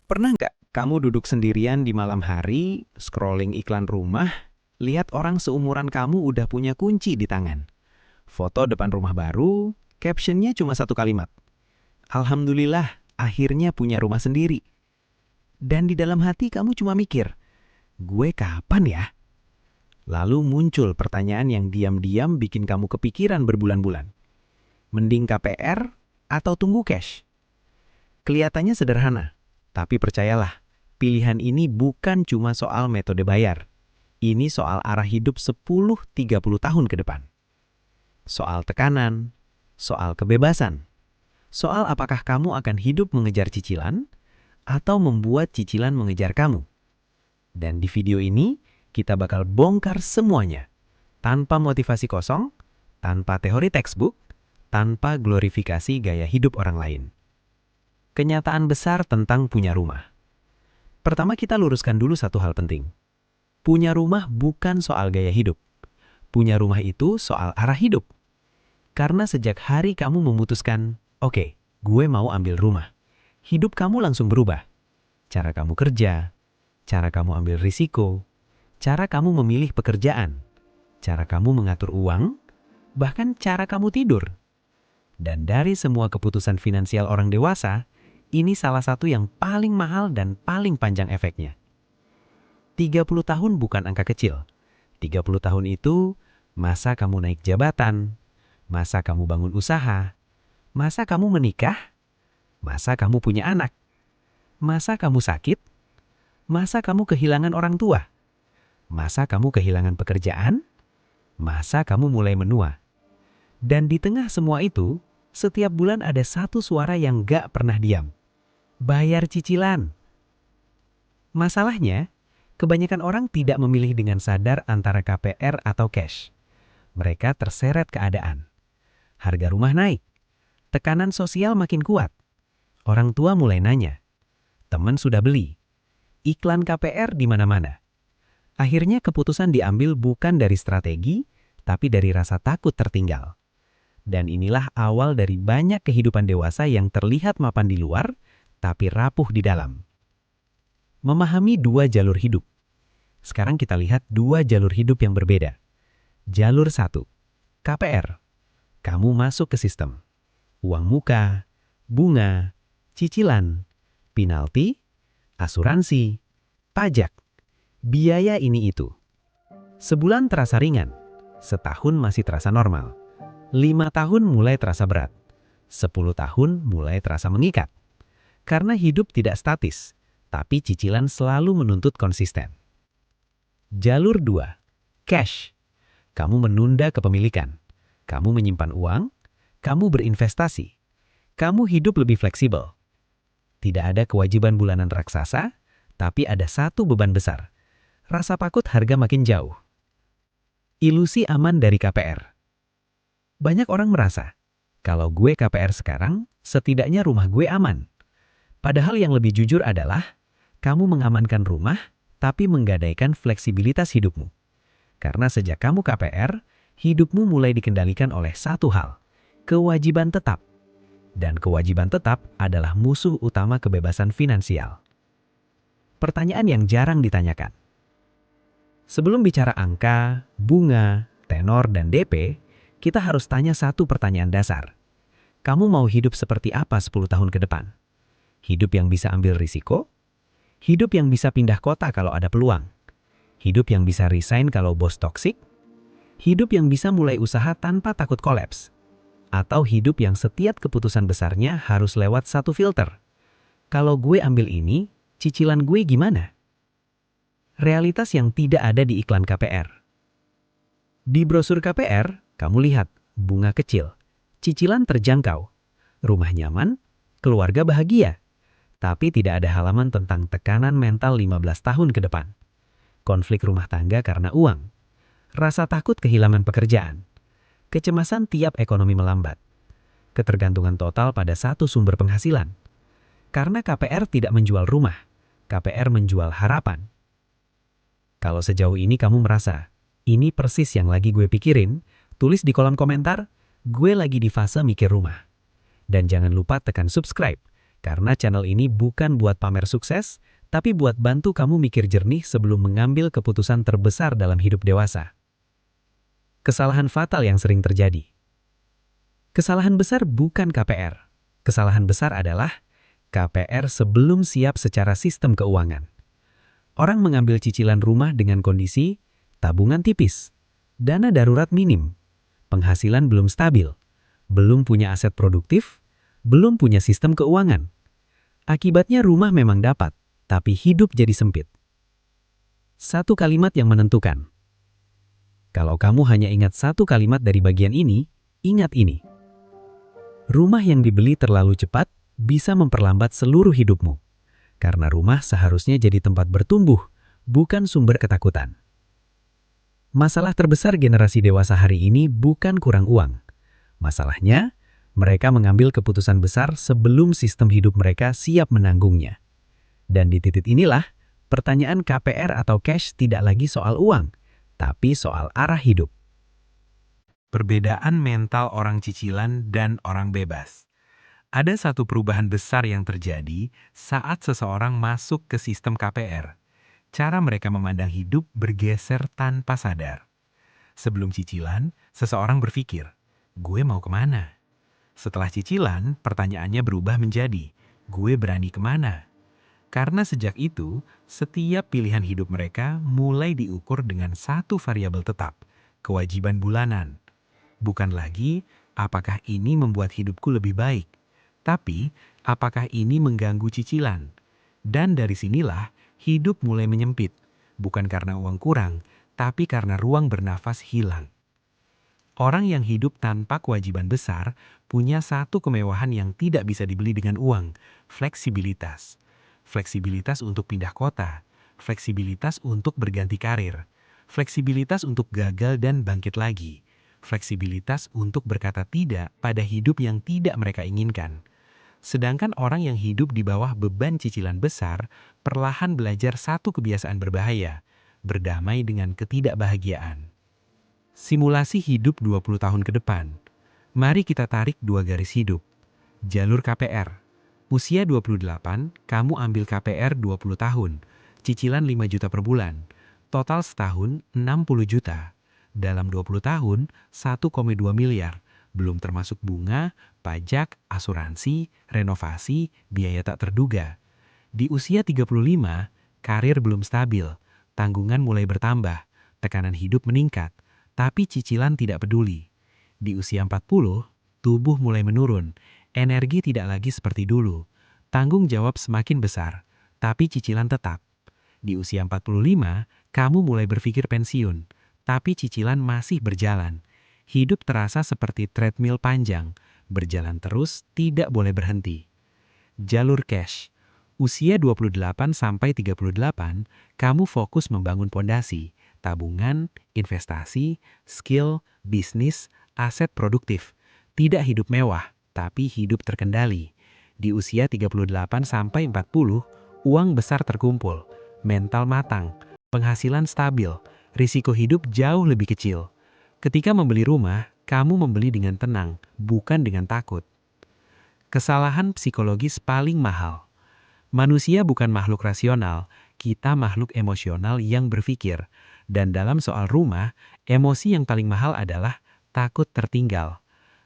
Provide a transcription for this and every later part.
Pernah nggak kamu duduk sendirian di malam hari, scrolling iklan rumah, lihat orang seumuran kamu udah punya kunci di tangan? Foto depan rumah baru, captionnya cuma satu kalimat. Alhamdulillah, akhirnya punya rumah sendiri. Dan di dalam hati kamu cuma mikir, gue kapan ya? Lalu muncul pertanyaan yang diam-diam bikin kamu kepikiran berbulan-bulan. Mending KPR atau tunggu cash? Kelihatannya sederhana, tapi percayalah, pilihan ini bukan cuma soal metode bayar. Ini soal arah hidup 10-30 tahun ke depan. Soal tekanan, soal kebebasan, soal apakah kamu akan hidup mengejar cicilan atau membuat cicilan mengejar kamu. Dan di video ini, kita bakal bongkar semuanya. Tanpa motivasi kosong, tanpa teori textbook, tanpa glorifikasi gaya hidup orang lain. Kenyataan besar tentang punya rumah. Pertama kita luruskan dulu satu hal penting. Punya rumah bukan soal gaya hidup. Punya rumah itu soal arah hidup. Karena sejak hari kamu memutuskan, oke, gue mau ambil rumah. Hidup kamu langsung berubah. Cara kamu kerja, cara kamu ambil risiko, cara kamu memilih pekerjaan, cara kamu mengatur uang, bahkan cara kamu tidur. Dan dari semua keputusan finansial orang dewasa, ini salah satu yang paling mahal dan paling panjang efeknya. 30 tahun bukan angka kecil. 30 tahun itu masa kamu naik jabatan, masa kamu bangun usaha, masa kamu menikah, masa kamu punya anak, masa kamu sakit, masa kamu kehilangan orang tua, masa kamu kehilangan pekerjaan, masa kamu mulai menua. Dan di tengah semua itu, setiap bulan ada satu suara yang gak pernah diam. Bayar cicilan. Masalahnya, kebanyakan orang tidak memilih dengan sadar antara KPR atau cash. Mereka terseret keadaan. Harga rumah naik. Tekanan sosial makin kuat. Orang tua mulai nanya. Teman sudah beli. Iklan KPR di mana-mana. Akhirnya keputusan diambil bukan dari strategi, tapi dari rasa takut tertinggal. Dan inilah awal dari banyak kehidupan dewasa yang terlihat mapan di luar, tapi rapuh di dalam. Memahami dua jalur hidup. Sekarang kita lihat dua jalur hidup yang berbeda. Jalur 1, KPR. Kamu masuk ke sistem. Uang muka, bunga, cicilan, penalti, asuransi, pajak, biaya ini itu. Sebulan terasa ringan, setahun masih terasa normal. 5 tahun mulai terasa berat, 10 tahun mulai terasa mengikat. Karena hidup tidak statis, tapi cicilan selalu menuntut konsisten. Jalur 2, cash. Kamu menunda kepemilikan. Kamu menyimpan uang, kamu berinvestasi. Kamu hidup lebih fleksibel. Tidak ada kewajiban bulanan raksasa, tapi ada satu beban besar. Rasa takut harga makin jauh. Ilusi aman dari KPR. Banyak orang merasa, kalau gue KPR sekarang, setidaknya rumah gue aman. Padahal yang lebih jujur adalah, kamu mengamankan rumah, tapi menggadaikan fleksibilitas hidupmu. Karena sejak kamu KPR, hidupmu mulai dikendalikan oleh satu hal, kewajiban tetap. Dan kewajiban tetap adalah musuh utama kebebasan finansial. Pertanyaan yang jarang ditanyakan. Sebelum bicara angka, bunga, tenor, dan DP, kita harus tanya satu pertanyaan dasar. Kamu mau hidup seperti apa 10 tahun ke depan? Hidup yang bisa ambil risiko? Hidup yang bisa pindah kota kalau ada peluang? Hidup yang bisa resign kalau bos toksik? Hidup yang bisa mulai usaha tanpa takut kolaps? Atau hidup yang setiap keputusan besarnya harus lewat satu filter? Kalau gue ambil ini, cicilan gue gimana? Realitas yang tidak ada di iklan KPR. Di brosur KPR, kamu lihat bunga kecil, cicilan terjangkau, rumah nyaman, keluarga bahagia. Tapi tidak ada halaman tentang tekanan mental 15 tahun ke depan. Konflik rumah tangga karena uang. Rasa takut kehilangan pekerjaan. Kecemasan tiap ekonomi melambat. Ketergantungan total pada satu sumber penghasilan. Karena KPR tidak menjual rumah, KPR menjual harapan. Kalau sejauh ini kamu merasa, ini persis yang lagi gue pikirin, tulis di kolom komentar, gue lagi di fase mikir rumah. Dan jangan lupa tekan subscribe, Karena channel ini bukan buat pamer sukses, tapi buat bantu kamu mikir jernih sebelum mengambil keputusan terbesar dalam hidup dewasa. Kesalahan fatal yang sering terjadi. Kesalahan besar bukan KPR. Kesalahan besar adalah KPR sebelum siap secara sistem keuangan. Orang mengambil cicilan rumah dengan kondisi tabungan tipis, dana darurat minim, penghasilan belum stabil, belum punya aset produktif, belum punya sistem keuangan. Akibatnya rumah memang dapat, tapi hidup jadi sempit. Satu kalimat yang menentukan. Kalau kamu hanya ingat satu kalimat dari bagian ini, ingat ini. Rumah yang dibeli terlalu cepat bisa memperlambat seluruh hidupmu. Karena rumah seharusnya jadi tempat bertumbuh, bukan sumber ketakutan. Masalah terbesar generasi dewasa hari ini bukan kurang uang. Masalahnya, mereka mengambil keputusan besar sebelum sistem hidup mereka siap menanggungnya. Dan di titik inilah, pertanyaan KPR atau cash tidak lagi soal uang, tapi soal arah hidup. Perbedaan mental orang cicilan dan orang bebas. Ada satu perubahan besar yang terjadi saat seseorang masuk ke sistem KPR. Cara mereka memandang hidup bergeser tanpa sadar. Sebelum cicilan, seseorang berpikir, gue mau kemana? Setelah cicilan, pertanyaannya berubah menjadi, gue berani kemana? Karena sejak itu, setiap pilihan hidup mereka mulai diukur dengan satu variabel tetap, kewajiban bulanan. Bukan lagi, apakah ini membuat hidupku lebih baik, tapi apakah ini mengganggu cicilan. Dan dari sinilah, hidup mulai menyempit, bukan karena uang kurang, tapi karena ruang bernafas hilang. Orang yang hidup tanpa kewajiban besar punya satu kemewahan yang tidak bisa dibeli dengan uang, fleksibilitas. Fleksibilitas untuk pindah kota, fleksibilitas untuk berganti karir, fleksibilitas untuk gagal dan bangkit lagi, fleksibilitas untuk berkata tidak pada hidup yang tidak mereka inginkan. Sedangkan orang yang hidup di bawah beban cicilan besar perlahan belajar satu kebiasaan berbahaya, berdamai dengan ketidakbahagiaan. Simulasi hidup 20 tahun ke depan. Mari kita tarik dua garis hidup. Jalur KPR. Usia 28, kamu ambil KPR 20 tahun. Cicilan 5 juta per bulan. Total setahun 60 juta. Dalam 20 tahun, 1,2 miliar. Belum termasuk bunga, pajak, asuransi, renovasi, biaya tak terduga. Di usia 35, karir belum stabil. Tanggungan mulai bertambah. Tekanan hidup meningkat. Tapi cicilan tidak peduli. Di usia 40, tubuh mulai menurun. Energi tidak lagi seperti dulu. Tanggung jawab semakin besar, tapi cicilan tetap. Di usia 45, kamu mulai berpikir pensiun, tapi cicilan masih berjalan. Hidup terasa seperti treadmill panjang, berjalan terus, tidak boleh berhenti. Jalur cash. Usia 28 sampai 38, kamu fokus membangun pondasi, tabungan, investasi, skill, bisnis, aset produktif. Tidak hidup mewah, tapi hidup terkendali. Di usia 38 sampai 40, uang besar terkumpul, mental matang, penghasilan stabil, risiko hidup jauh lebih kecil. Ketika membeli rumah, kamu membeli dengan tenang, bukan dengan takut. Kesalahan psikologis paling mahal. Manusia bukan makhluk rasional, kita makhluk emosional yang berpikir. Dan dalam soal rumah, emosi yang paling mahal adalah takut tertinggal,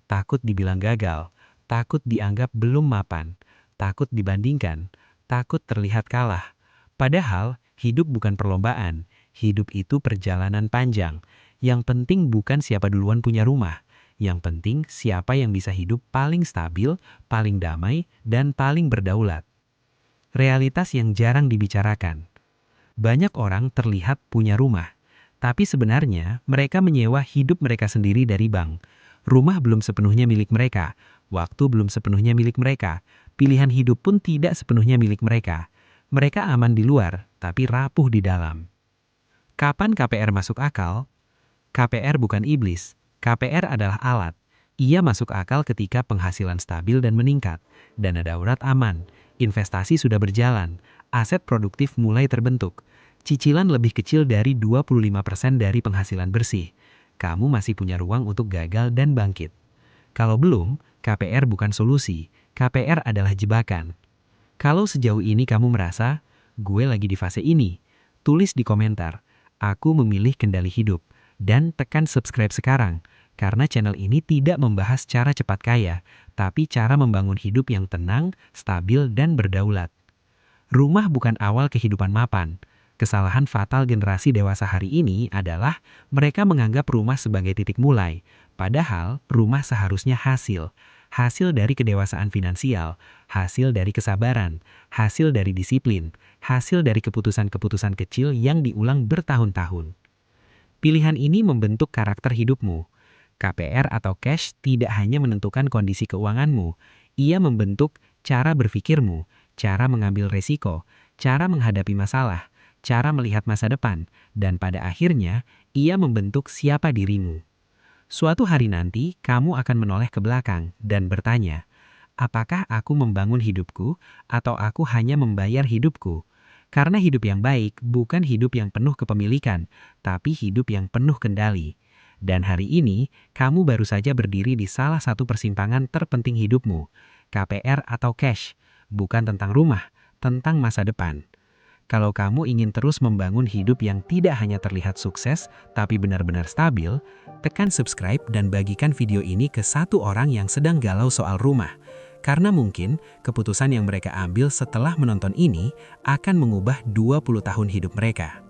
takut dibilang gagal, takut dianggap belum mapan, takut dibandingkan, takut terlihat kalah. Padahal, hidup bukan perlombaan, hidup itu perjalanan panjang. Yang penting bukan siapa duluan punya rumah. Yang penting siapa yang bisa hidup paling stabil, paling damai, dan paling berdaulat. Realitas yang jarang dibicarakan. Banyak orang terlihat punya rumah, tapi sebenarnya mereka menyewa hidup mereka sendiri dari bank. Rumah belum sepenuhnya milik mereka, waktu belum sepenuhnya milik mereka, pilihan hidup pun tidak sepenuhnya milik mereka. Mereka aman di luar, tapi rapuh di dalam. Kapan KPR masuk akal? KPR bukan iblis, KPR adalah alat. Ia masuk akal ketika penghasilan stabil dan meningkat, dana darurat aman, investasi sudah berjalan, aset produktif mulai terbentuk, cicilan lebih kecil dari 25% dari penghasilan bersih. Kamu masih punya ruang untuk gagal dan bangkit. Kalau belum, KPR bukan solusi, KPR adalah jebakan. Kalau sejauh ini kamu merasa, gue lagi di fase ini, tulis di komentar, aku memilih kendali hidup, dan tekan subscribe sekarang, karena channel ini tidak membahas cara cepat kaya, tapi cara membangun hidup yang tenang, stabil, dan berdaulat. Rumah bukan awal kehidupan mapan. Kesalahan fatal generasi dewasa hari ini adalah mereka menganggap rumah sebagai titik mulai, padahal rumah seharusnya hasil dari kedewasaan finansial, hasil dari kesabaran, hasil dari disiplin, hasil dari keputusan-keputusan kecil yang diulang bertahun-tahun. Pilihan ini membentuk karakter hidupmu. KPR atau cash tidak hanya menentukan kondisi keuanganmu, ia membentuk cara berpikirmu, cara mengambil resiko, cara menghadapi masalah, cara melihat masa depan, dan pada akhirnya ia membentuk siapa dirimu. Suatu hari nanti, kamu akan menoleh ke belakang dan bertanya, apakah aku membangun hidupku atau aku hanya membayar hidupku? Karena hidup yang baik bukan hidup yang penuh kepemilikan, tapi hidup yang penuh kendali. Dan hari ini, kamu baru saja berdiri di salah satu persimpangan terpenting hidupmu, KPR atau cash, bukan tentang rumah, tentang masa depan. Kalau kamu ingin terus membangun hidup yang tidak hanya terlihat sukses, tapi benar-benar stabil, tekan subscribe dan bagikan video ini ke satu orang yang sedang galau soal rumah. Karena mungkin keputusan yang mereka ambil setelah menonton ini akan mengubah 20 tahun hidup mereka.